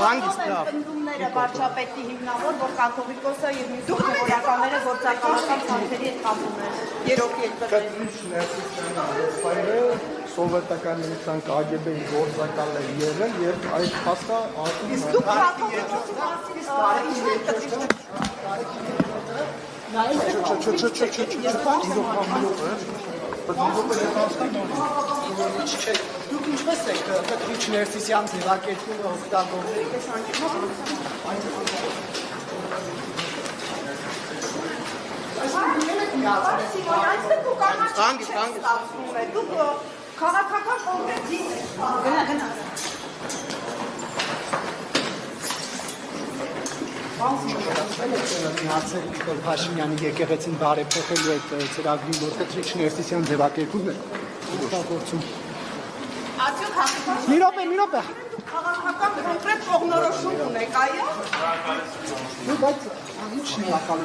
Պնդումները վարչապետի հիմնավոր, որ կաթողիկոսը և մյուս հոգևորականները գործակալական ցանցերի հետ կապում են։ Երրորդ Սովետական միության KGB-ի գործակալ է եղել եւ այդ փաստը ասում է։ Դուք կաթողիկոսի Դուք ինչպես եք Կտրիչ Ներսիսյան ձևակերպումը օգտագործել։ Դուք քաղաքական կոնկրետ գնա Միացել Նիկոլ Փաշինյանի եկեղեցին բարեփոխելու այդ ծրագրին, որ Կտրիչ Ներսիսյան ձևակերպում է օգտագործում։ Արդյոք Մի րոպե։ քաղաքական կոնկրետ կողմնորոշում ունեք, այո։ Բայց ինչ շնորհակալ